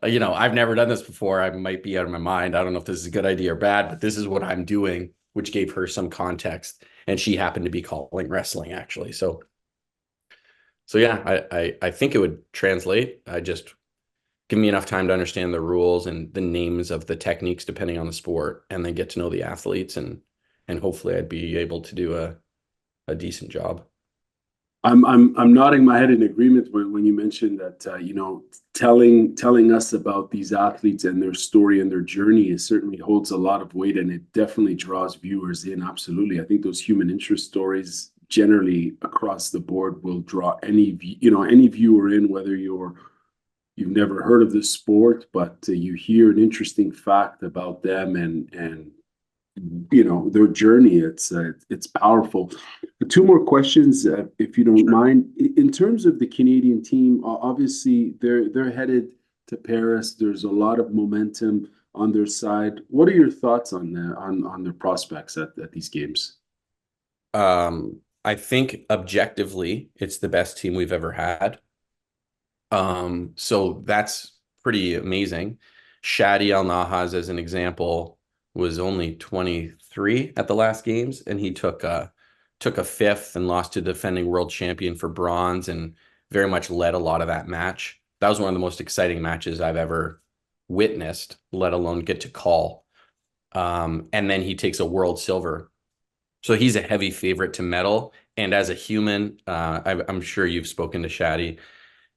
I've never done this before. I might be out of my mind. I don't know if this is a good idea or bad, but this is what I'm doing, which gave her some context. And she happened to be calling wrestling actually. So yeah, I think it would translate. I just give me enough time to understand the rules and the names of the techniques depending on the sport, and then get to know the athletes, and hopefully I'd be able to do a decent job. I'm nodding my head in agreement when you mentioned that telling us about these athletes and their story and their journey is certainly holds a lot of weight, and it definitely draws viewers in. Absolutely, I think those human interest stories generally across the board will draw any viewer in, whether you've never heard of the sport, but you hear an interesting fact about them and their journey. It's powerful. Two more questions, if you don't mind. In terms of the Canadian team, obviously they're headed to Paris. There's a lot of momentum on their side. What are your thoughts on their prospects at these games? I think objectively, it's the best team we've ever had. So that's pretty amazing. Shadi Al Nahas, as an example, was only 23 at the last games, and he took a fifth and lost to defending world champion for bronze, and very much led a lot of that match. That was one of the most exciting matches I've ever witnessed, let alone get to call. And then he takes a world silver. So he's a heavy favorite to medal. And as a human, I'm sure you've spoken to Shadi.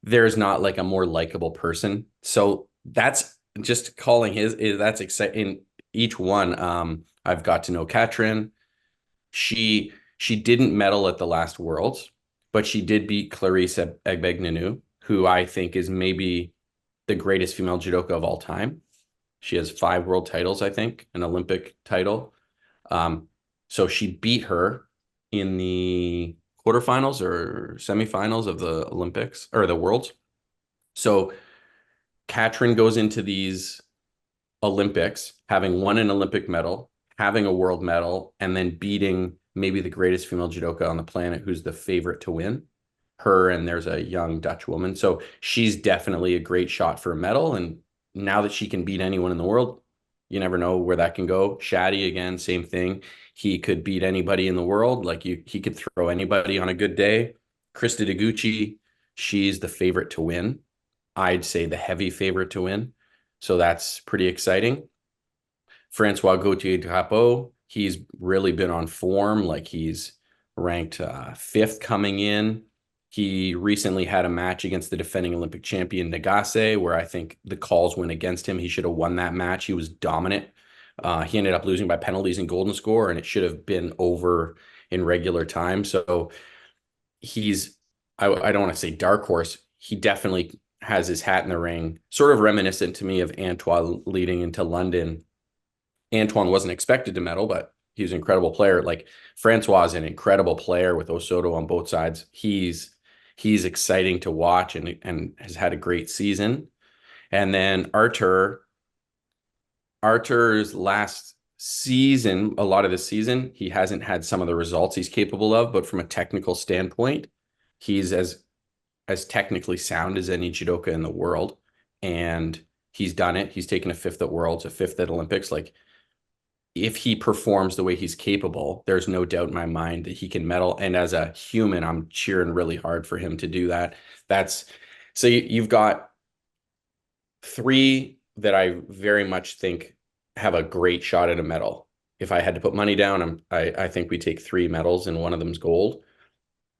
There's not like a more likable person. So that's just calling that's exciting. Each one, I've got to know Katrin. She didn't medal at the last Worlds, but she did beat Clarisse Egbegnanu, who I think is maybe the greatest female judoka of all time. She has 5 world titles, I think, an Olympic title. So she beat her in the quarterfinals or semifinals of the Olympics or the Worlds. So Katrin goes into these Olympics having won an Olympic medal, having a world medal, and then beating maybe the greatest female judoka on the planet, who's the favorite to win. Her, and there's a young Dutch woman. So she's definitely a great shot for a medal. And now that she can beat anyone in the world, you never know where that can go. Shadi, again, same thing. He could beat anybody in the world. Like he could throw anybody on a good day. Krista Deguchi, she's the favorite to win. I'd say the heavy favorite to win. So that's pretty exciting. Francois Gauthier-Drapeau, he's really been on form. Like he's ranked 5th coming in. He recently had a match against the defending Olympic champion Nagase, where I think the calls went against him. He should have won that match. He was dominant. He ended up losing by penalties and golden score, and it should have been over in regular time. So I don't want to say dark horse. He definitely has his hat in the ring, sort of reminiscent to me of Antoine leading into London. Antoine wasn't expected to medal, but he was an incredible player. Like Francois is an incredible player with Osoto on both sides. He's exciting to watch and has had a great season. And then Artur's last season, a lot of the season, he hasn't had some of the results he's capable of, but from a technical standpoint, he's as technically sound as any judoka in the world. And he's done it. He's taken a 5th at Worlds, a 5th at Olympics. Like if he performs the way he's capable, there's no doubt in my mind that he can medal. And as a human, I'm cheering really hard for him to do that. So you've got 3 that I very much think have a great shot at a medal. If I had to put money down, I think we take 3 medals and one of them's gold.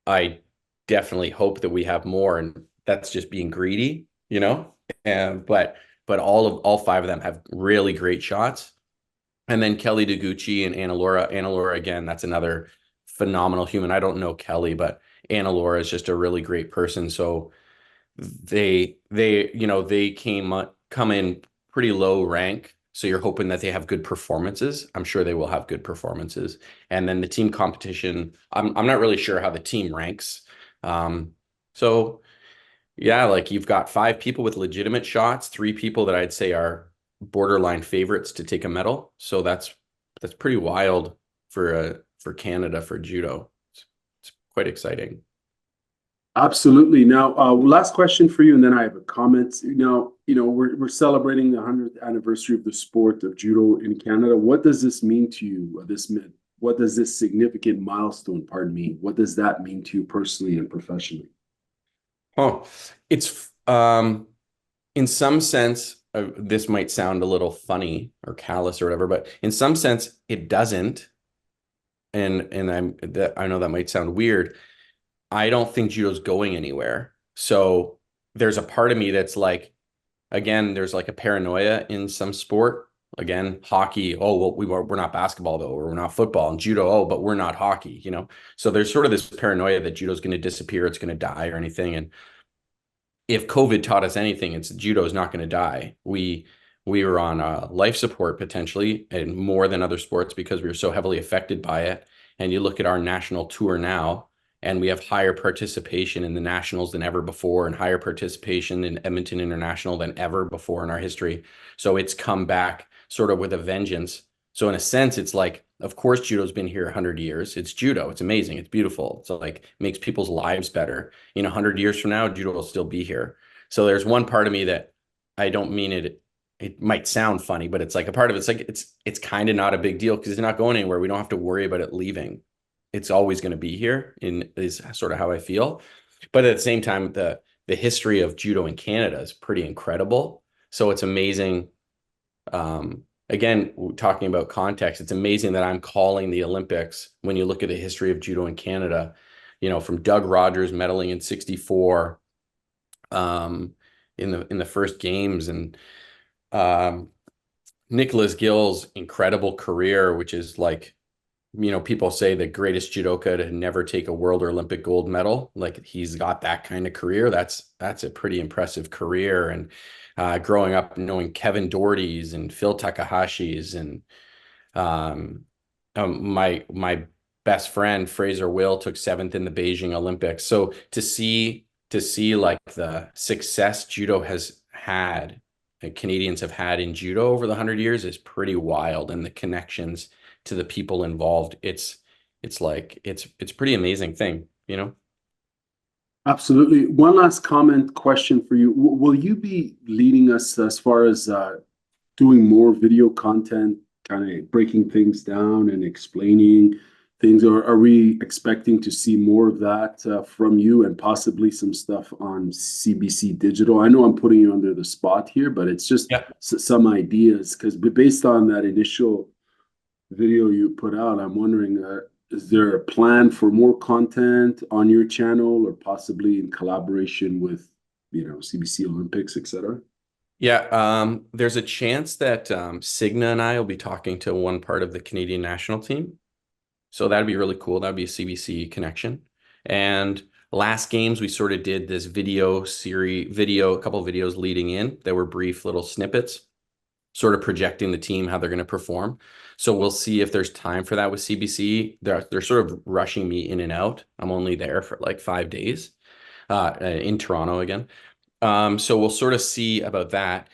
I definitely hope that we have more, and that's just being greedy, but all 5 of them have really great shots. And then Kelly DeGucci and Anna Laura. Anna Laura, again, that's another phenomenal human. I don't know Kelly, but Anna Laura is just a really great person. So they come in pretty low rank. So you're hoping that they have good performances. I'm sure they will have good performances. And then the team competition, I'm not really sure how the team ranks. So yeah, like you've got 5 people with legitimate shots, 3 people that I'd say are borderline favorites to take a medal. So that's pretty wild for Canada for judo. It's quite exciting. Absolutely. Now, last question for you, and then I have a comment. Now, we're celebrating the 100th anniversary of the sport of judo in Canada. What does this mean to you? What does this significant milestone, pardon me, what does that mean to you personally and professionally? Oh, it's in some sense, this might sound a little funny or callous or whatever, but in some sense, it doesn't. And I know that might sound weird. I don't think judo's going anywhere. So there's a part of me that's like, again, there's like a paranoia in some sport. Again, hockey, oh, well, we're not basketball though, or we're not football, and judo, oh, but we're not hockey, you know? So there's sort of this paranoia that judo's going to disappear, it's going to die or anything. And if COVID taught us anything, it's judo is not going to die. We were on life support potentially, and more than other sports because we were so heavily affected by it. And you look at our national tour now, and we have higher participation in the nationals than ever before, and higher participation in Edmonton International than ever before in our history. So it's come back sort of with a vengeance. So in a sense, it's like, of course, judo's been here 100 years. It's judo. It's amazing. It's beautiful. So like makes people's lives better. In 100 years from now, judo will still be here. So there's one part of me that I don't mean it. It might sound funny, but it's like a part of it's like it's kind of not a big deal because it's not going anywhere. We don't have to worry about it leaving. It's always going to be here is sort of how I feel. But at the same time, the history of judo in Canada is pretty incredible. So it's amazing. Again, talking about context, it's amazing that I'm calling the Olympics when you look at the history of judo in Canada, from Doug Rogers medaling in 64 in the first games, and um, Nicholas Gill's incredible career, which is like, people say the greatest judoka to never take a world or Olympic gold medal. Like he's got that kind of career. That's a pretty impressive career. And growing up knowing Kevin Doherty's and Phil Takahashi's and um, my best friend Fraser Will took 7th in the Beijing Olympics. So to see like the success judo has had, the Canadians have had in judo over the 100 years is pretty wild, and the connections to the people involved, it's pretty amazing thing. Absolutely. One last comment question for you. Will you be leading us as far as doing more video content, kind of breaking things down and explaining things, or are we expecting to see more of that from you and possibly some stuff on CBC Digital? I know I'm putting you under the spot here, but it's just Yeah. some ideas because based on that initial video you put out, I'm wondering, is there a plan for more content on your channel or possibly in collaboration with, CBC Olympics, etc.? Yeah, there's a chance that Signa and I will be talking to one part of the Canadian national team. So that'd be really cool. That'd be a CBC connection. And last games, we sort of did this a couple of videos leading in. There were brief little snippets, sort of projecting the team, how they're going to perform. So we'll see if there's time for that with CBC. They're sort of rushing me in and out. I'm only there for like 5 days in Toronto again. So we'll sort of see about that.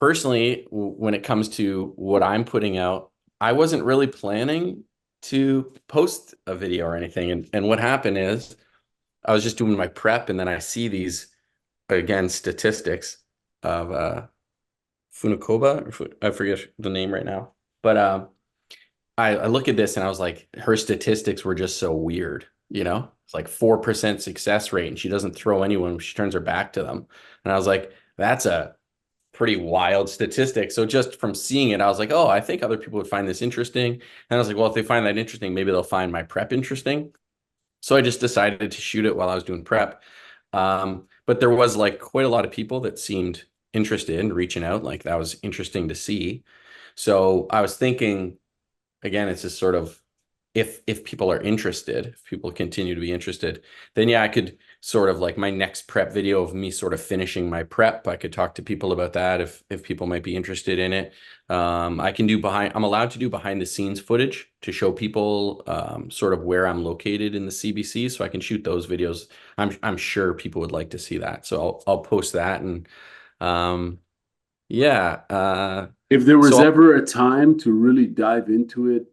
Personally, when it comes to what I'm putting out, I wasn't really planning to post a video or anything. And what happened is I was just doing my prep, and then I see these, again, statistics of Funakoba, I forget the name right now. But I look at this and I was like, her statistics were just so weird. It's like 4% success rate, and she doesn't throw anyone when she turns her back to them. And I was like, that's a pretty wild statistic. So just from seeing it, I was like, oh, I think other people would find this interesting. And I was like, well, if they find that interesting, maybe they'll find my prep interesting. So I just decided to shoot it while I was doing prep. But there was like quite a lot of people that seemed interested in reaching out. Like that was interesting to see. So I was thinking, again, it's just sort of if people are interested, if people continue to be interested, then yeah, I could sort of like my next prep video of me sort of finishing my prep. I could talk to people about that if people might be interested in it. I can do I'm allowed to do behind the scenes footage to show people sort of where I'm located in the CBC, so I can shoot those videos. I'm sure people would like to see that, so I'll post that and yeah. If there was So ever a time to really dive into it,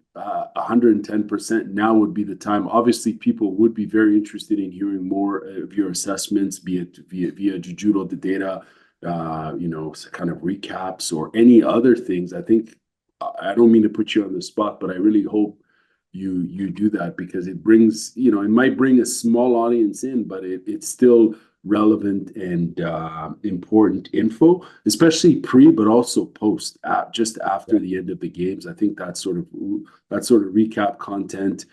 110%, now would be the time. Obviously, people would be very interested in hearing more of your assessments, be it via Jujudo, the data, kind of recaps or any other things. I think I don't mean to put you on the spot, but I really hope you do that because it brings, it might bring a small audience in, but it's still relevant and important info, especially pre, but also post, just after the end of the games. I think that sort of recap content,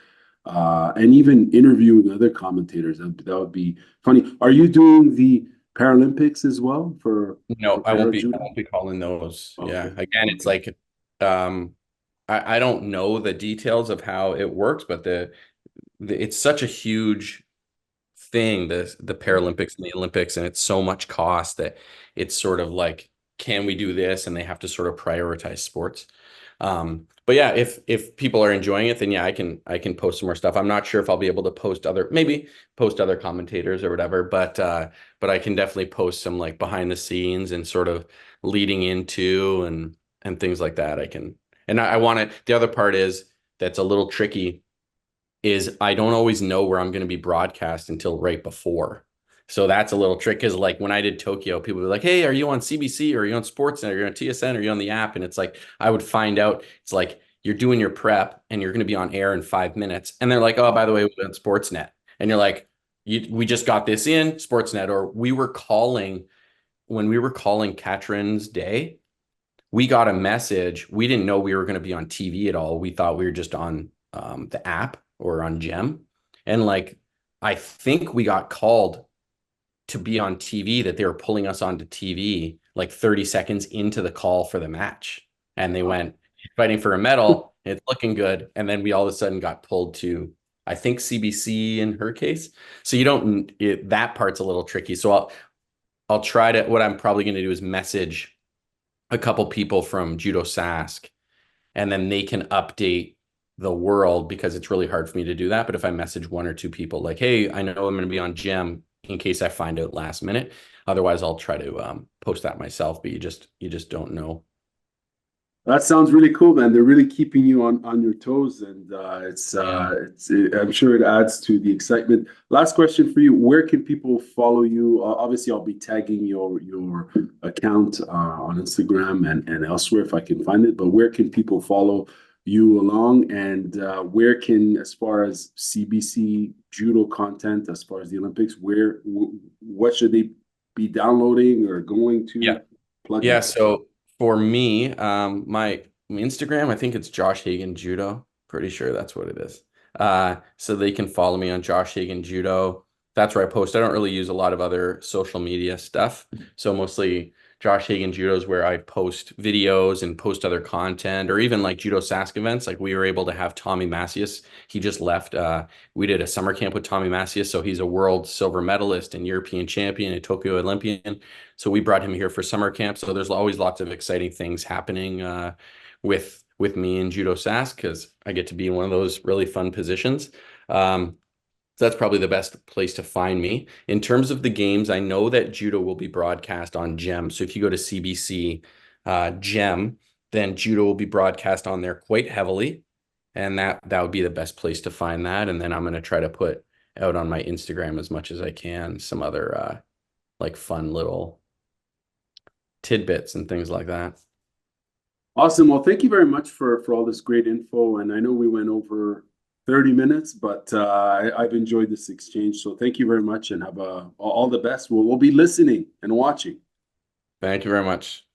and even interviewing other commentators, that would be funny. Are you doing the Paralympics as well for no, para I judo? won't be calling those. Yeah. Okay, Again, it's okay. like I don't know the details of how it works, but it's such a huge thing, the Paralympics and the Olympics, and it's so much cost that it's sort of like, can we do this? And they have to sort of prioritize sports. But yeah, if people are enjoying it, then yeah, I can post some more stuff. I'm not sure if I'll be able to maybe post other commentators or whatever, but I can definitely post some like behind the scenes and sort of leading into and things like that. And I want it. The other part is that's a little tricky is I don't always know where I'm going to be broadcast until right before. So that's a little trick because like when I did Tokyo, people were like, "Hey, are you on CBC or are you on Sportsnet? Are you on TSN? Are you on the app?" And it's like I would find out it's like you're doing your prep and you're going to be on air in 5 minutes, and they're like, "Oh, by the way, we're on Sportsnet," and you're like, "We just got this in Sportsnet," or we were calling when we were calling Katrin's day. We got a message. We didn't know we were going to be on TV at all. We thought we were just on the app or on Gem. And like, I think we got called to be on TV, that they were pulling us onto TV like 30 seconds into the call for the match. And they went, fighting for a medal. It's looking good. And then we all of a sudden got pulled to, I think, CBC in her case. So you don't, that part's a little tricky. So I'll try to, what I'm probably going to do is message a couple people from Judo Sask, and then they can update the world because it's really hard for me to do that. But if I message one or two people like, "Hey, I know I'm going to be on Gem," in case I find out last minute. Otherwise, I'll try to post that myself. But you just don't know. That sounds really cool, man. They're really keeping you on your toes, and Yeah. I'm sure it adds to the excitement. Last question for you: where can people follow you? Obviously, I'll be tagging your account on Instagram and elsewhere if I can find it. But where can people follow you along, and where can, as far as CBC Judo content, as far as the Olympics, what should they be downloading or going Yeah. to plug Yeah. in? So for me, my Instagram, I think it's Josh Hagen Judo. Pretty sure that's what it is. So they can follow me on Josh Hagen Judo. That's where I post. I don't really use a lot of other social media stuff. So mostly Josh Hagen Judo is where I post videos and post other content, or even like Judo Sask events. Like we were able to have Tommy Macias. He just left. We did a summer camp with Tommy Macias. So he's a world silver medalist and European champion and Tokyo Olympian. So we brought him here for summer camp. So there's always lots of exciting things happening with me and Judo Sask because I get to be in one of those really fun positions. So that's probably the best place to find me. In terms of the games, I know that Judo will be broadcast on Gem. So if you go to CBC Gem, then Judo will be broadcast on there quite heavily, and that would be the best place to find that. And then I'm going to try to put out on my Instagram as much as I can some other like fun little tidbits and things like that. Awesome. Well, thank you very much for all this great info. And I know we went over 30 minutes, but I've enjoyed this exchange. So thank you very much and have all the best. We'll be listening and watching. Thank you very much.